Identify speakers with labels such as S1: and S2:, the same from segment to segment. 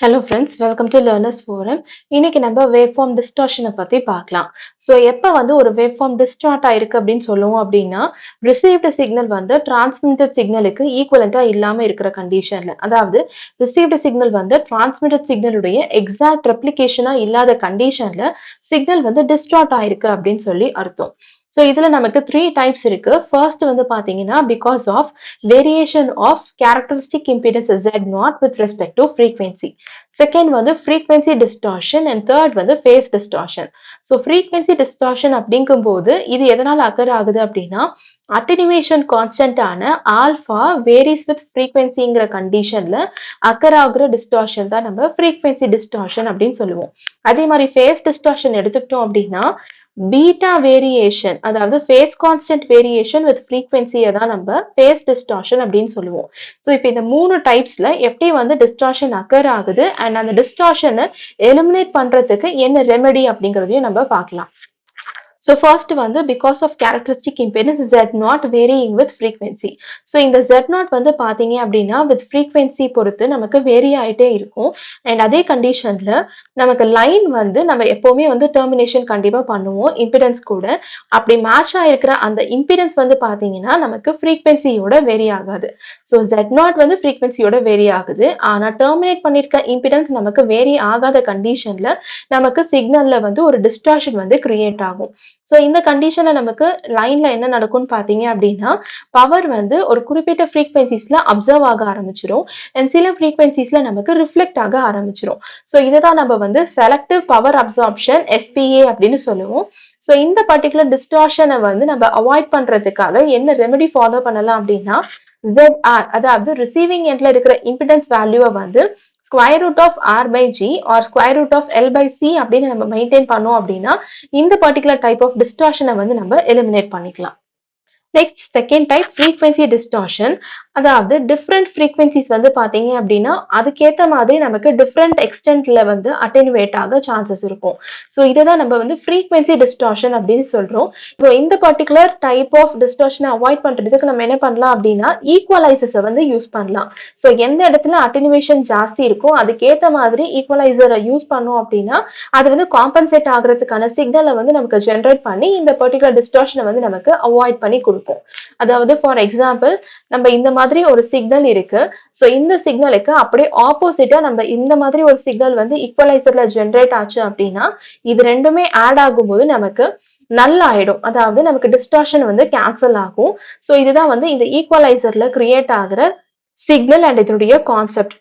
S1: Hello friends, welcome to learners forum. இன்னைக்கு நம்ம wave form டிஸ்டார்ஷனை பத்தி பார்க்கலாம். ஸோ எப்போ வந்து ஒரு வேவ் ஃபார்ம் டிஸ்டார்ட் ஆயிருக்கு அப்படின்னு சொல்லுவோம் அப்படின்னா, ரிசீவ்டு சிக்னல் வந்து டிரான்ஸ்மிட்டட் சிக்னலுக்கு ஈக்குவலண்டா இல்லாம இருக்கிற கண்டிஷன்ல, அதாவது ரிசீவ்டு சிக்னல் வந்து டிரான்ஸ்மிட்டட் சிக்னலுடைய எக்ஸாக்ட் ரெப்ளிகேஷனா இல்லாத கண்டிஷன்ல சிக்னல் வந்து டிஸ்டார்ட் ஆயிருக்கு அப்படின்னு சொல்லி அர்த்தம். ஸோ இதுல நமக்கு 3 டைப்ஸ் இருக்கு. ஃபர்ஸ்ட் வந்து பாத்தீங்கன்னா because of variation of characteristic impedance Z0 with respect to frequency. Second வந்து ஃப்ரீக்வன்சி டிஸ்டார்ஷன் அண்ட் தேர்ட் வந்து phase distortion. So frequency distortion அப்படிங்கும்போது இது எதனால அக்கர் ஆகுது அப்படின்னா, அட்டெனுவேஷன் கான்ஸ்டன்டான ஆல்ஃபா வேரிஸ் வித் ஃப்ரீக்வன்சிங்கிற கண்டிஷன்ல அக்கர் ஆகுற டிஸ்டார்ஷன் தான் நம்ம ஃப்ரீக்வன்சி டிஸ்டார்ஷன் அப்படின்னு சொல்லுவோம். அதே மாதிரி ஃபேஸ் டிஸ்டார்ஷன் எடுத்துக்கிட்டோம் அப்படின்னா, பீட்டா வேரியேஷன், அதாவது ஃபேஸ் கான்ஸ்டன்ட் வேரியேஷன் வித் ஃப்ரீக்வன்சியை தான் நம்ம ஃபேஸ் டிஸ்டார்ஷன் அப்படின்னு சொல்லுவோம். ஸோ இப்போ இந்த 3 டைப்ஸ்ல எப்படி வந்து டிஸ்டார்ஷன் அக்கர் ஆகுது அண்ட் அந்த டிஸ்டார்ஷனை எலிமினேட் பண்றதுக்கு என்ன ரெமெடி அப்படிங்கிறதையும் நம்ம பார்க்கலாம். So first வந்து because of characteristic impedance Z0 varying with frequency. So இந்த Z0 வந்து பாத்தீங்க அப்படின்னா with frequency பொறுத்து நமக்கு vary ஆயிட்டே இருக்கும். And அதே கண்டிஷன்ல நமக்கு லைன் வந்து நம்ம எப்பவுமே வந்து termination கண்டிப்பா பண்ணுவோம் impedance கூட. அப்படி மேட்ச் ஆயிருக்கிற அந்த impedance வந்து பாத்தீங்கன்னா நமக்கு frequencyயோட vary ஆகாது. So Z0 வந்து frequencyயோட vary ஆகுது. ஆனா terminate பண்ணிருக்க impedance நமக்கு vary ஆகாத கண்டிஷன்ல நமக்கு சிக்னல்ல வந்து ஒரு distortion வந்து create ஆகும். ஸோ இந்த கண்டிஷன்ல நமக்கு லைன்ல என்ன நடக்கும்னு பார்த்தீங்க அப்படின்னா, பவர் வந்து ஒரு குறிப்பிட்ட ஃப்ரீக்வன்சிஸ்ல அப்சர்வ் ஆக ஆரம்பிச்சிரும் அண்ட் சில ஃப்ரீக்வன்சிஸ்ல நமக்கு ரிஃப்ளெக்ட் ஆக ஆரம்பிச்சிரும். ஸோ இதுதான் நம்ம வந்து செலக்டிவ் பவர் அப்சார்ப்ஷன் SPA அப்படின்னு சொல்லுவோம். ஸோ இந்த பர்டிகுலர் டிஸ்டார்ஷனை வந்து நம்ம அவாய்ட் பண்றதுக்காக என்ன ரெமெடி ஃபாலோ பண்ணலாம் அப்படின்னா, ZR, அதாவது ரிசீவிங் எண்ட்ல இருக்கிற இம்பிடன்ஸ் வேல்யூவை வந்து square root of R by G R square root of L by C அப்படின்னு நம்ம மெயின்டைன் பண்ணோம் அப்படின்னா இந்த பர்டிகுலர் டைப் ஆஃப் டிஸ்டார்ஷனை வந்து நம்ம எலிமினேட் பண்ணிக்கலாம். Next second type frequency distortion, அதாவது டிஃப்ரெண்ட் ஃப்ரீக்வன்சிஸ் வந்து பாத்தீங்க அப்படின்னா அதுக்கேற்ற மாதிரி நமக்கு டிஃப்ரெண்ட் எக்ஸ்டென்ட்ல வந்து அட்டெனுவேட் ஆக சான்சஸ் இருக்கும். ஸோ இதை தான் நம்ம வந்து ஃப்ரீக்வன்சி டிஸ்டார்ஷன் அப்படின்னு சொல்றோம். ஸோ இந்த பர்டிகுலர் டைப் ஆஃப் டிஸ்டார்ஷனை அவாய்ட் பண்றதுக்கு நம்ம என்ன பண்ணலாம் அப்படின்னா ஈக்குவலைசர்ஸை வந்து யூஸ் பண்ணலாம். ஸோ எந்த இடத்துல அட்டெனுவேஷன் ஜாஸ்தி இருக்கோ அதுக்கேற்ற மாதிரி ஈக்குவலைசரை யூஸ் பண்ணோம் அப்படின்னா அது வந்து காம்பன்சேட் ஆகுறதுக்கான சிக்னலை வந்து நமக்கு ஜென்ரேட் பண்ணி இந்த பர்டிகுலர் டிஸ்டார்ஷனை வந்து நமக்கு அவாய்ட் பண்ணி கொடுக்கும். அதாவது ஃபார் எக்ஸாம்பிள் நம்ம இந்த மாதிரி ஒரு சிக்னல் இருக்கு. ஸோ இந்த சிக்னலுக்கு அப்படியே ஆப்போசிட்டா நம்ம இந்த மாதிரி ஒரு சிக்னல் வந்து ஈக்குவலைசர்ல ஜென்ரேட் ஆச்சு அப்படின்னா இது ரெண்டுமே ஆட் ஆகும்போது நமக்கு நல் ஆயிடும், அதாவது நமக்கு டிஸ்டார்ஷன் வந்து கேன்சல் ஆகும். ஸோ இதுதான் வந்து இந்த ஈக்குவலைசர்ல கிரியேட் ஆகுற சிக்னல் அண்ட் இதனுடைய கான்செப்ட்.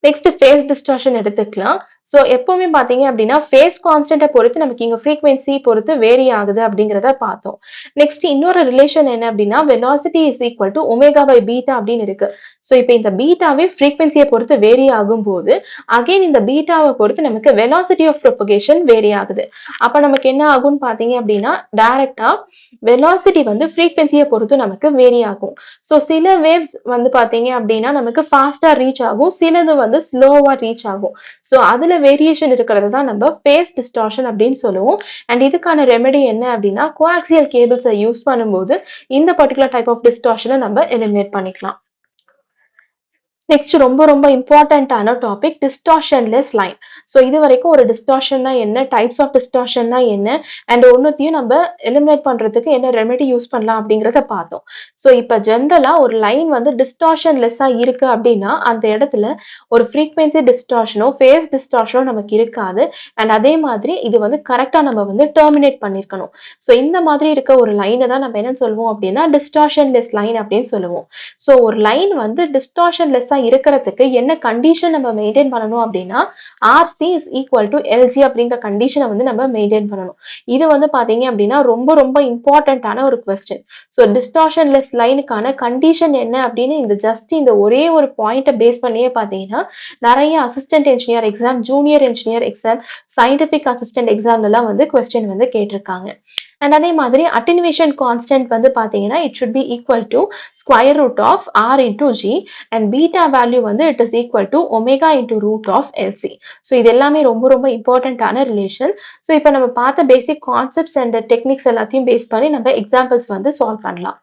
S1: நெக்ஸ்ட் ஃபேஸ் டிஸ்டார்ஷன் எடுத்துக்கலாம். ஸோ எப்பவுமே பார்த்தீங்க அப்படின்னா ஃபேஸ் கான்ஸ்டன்ட்டை பொறுத்து நமக்கு இங்கே ஃப்ரீக்வன்சி பொறுத்து வேரி ஆகுது அப்படிங்கிறத பார்த்தோம். நெக்ஸ்ட் இன்னொரு ரிலேஷன் என்ன அப்படின்னா velocity is equal to omega by beta அப்படின்னு இருக்கு. ஸோ இப்போ இந்த பீட்டாவே ஃப்ரீக்வன்சியை பொறுத்து வேரி ஆகும்போது அகைன் இந்த பீட்டாவை பொறுத்து நமக்கு வெலாசிட்டி ஆஃப் ப்ரொபகேஷன் வேரி ஆகுது. அப்போ நமக்கு என்ன ஆகும்னு பார்த்தீங்க அப்படின்னா டைரக்டா வெலாசிட்டி வந்து ஃப்ரீக்வன்சியை பொறுத்து நமக்கு வேரி ஆகும். ஸோ சில வேவ்ஸ் வந்து பார்த்தீங்க அப்படின்னா நமக்கு ஃபாஸ்டா ரீச் ஆகும், சிலது வந்து ஸ்லோவா ரீச் ஆகும். ஸோ அதுல வேரியேஷன் இருக்கிறது தான் நம்ம ஃபேஸ் டிஸ்டார்ஷன் அப்படின்னு சொல்லுவோம். அண்ட் இதுக்கான ரெமெடி என்ன அப்படின்னா கோஆக்சியல் கேபிள்ஸை யூஸ் பண்ணும்போது இந்த பர்டிகுலர் டைப் ஆஃப் டிஸ்டார்ஷனை நம்ம எலிமினேட் பண்ணிக்கலாம். நெக்ஸ்ட் ரொம்ப ரொம்ப இம்பார்ட்டன்டான டாபிக் டிஸ்டார்ஷன்லெஸ் லைன். ஸோ இது வரைக்கும் ஒரு டிஸ்டார்ஷன்னா என்ன, டைப்ஸ் ஆஃப் டிஸ்டார்ஷன்னா என்ன அண்ட் ஒன்றுத்தையும் நம்ம எலிமினேட் பண்றதுக்கு என்ன ரெமெடி யூஸ் பண்ணலாம் அப்படிங்கிறத பார்த்தோம். ஸோ இப்போ ஜென்ரலா ஒரு லைன் வந்து டிஸ்டார்ஷன்லெஸ்ஸா இருக்கு அப்படின்னா அந்த இடத்துல ஒரு ஃப்ரீக்வன்சி டிஸ்டார்ஷனோ ஃபேஸ் டிஸ்டார்ஷனோ நமக்கு இருக்காது. அண்ட் அதே மாதிரி இது வந்து கரெக்டா நம்ம வந்து டெர்மினேட் பண்ணிருக்கணும். ஸோ இந்த மாதிரி இருக்க ஒரு லைனை தான் நம்ம என்ன சொல்லுவோம் அப்படின்னா டிஸ்டார்ஷன்லெஸ் லைன் அப்படின்னு சொல்லுவோம். ஸோ ஒரு லைன் வந்து டிஸ்டார்ஷன்லெஸ்ஸா இருக்கிறதுக்கு என்ன கண்டிஷன் நம்ம மெயின்டைன் பண்ணணும் அப்படின்னா RC is equal to LG அப்படிங்கிற கண்டிஷனை வந்து நம்ம மெயின்டைன் பண்ணணும். இது வந்து பாத்தீங்க அப்படின்னா ரொம்ப ரொம்ப இம்பார்ட்டன்டான ஒரு கொஸ்டின். ஸோ டிஸ்டார்ஷன்லெஸ் லைனுக்கான கண்டிஷன் என்ன அப்படின்னு இந்த ஜஸ்ட் இந்த ஒரே ஒரு பாயிண்ட்டை பேஸ் பண்ணியே பாத்தீங்கன்னா நிறைய assistant engineer exam, junior engineer exam, scientific assistant எக்ஸாம்லாம் வந்து கொஸ்டின் வந்து கேட்டிருக்காங்க. அண்ட் அதே மாதிரி அட்டெனுவேஷன் கான்ஸ்டன்ட் வந்து பாத்தீங்கன்னா it should be equal to square root of R into G and beta value வந்து it is equal to omega into root of LC. So இது எல்லாமே ரொம்ப ரொம்ப இம்பார்ட்டன்டான ரிலேஷன். ஸோ இப்போ நம்ம பார்த்த பேசிக் கான்செப்ட்ஸ் அண்ட் டெக்னிக்ஸ் எல்லாத்தையும் பேஸ் பண்ணி நம்ம எக்ஸாம்பிள்ஸ் வந்து சால்வ் பண்ணலாம்.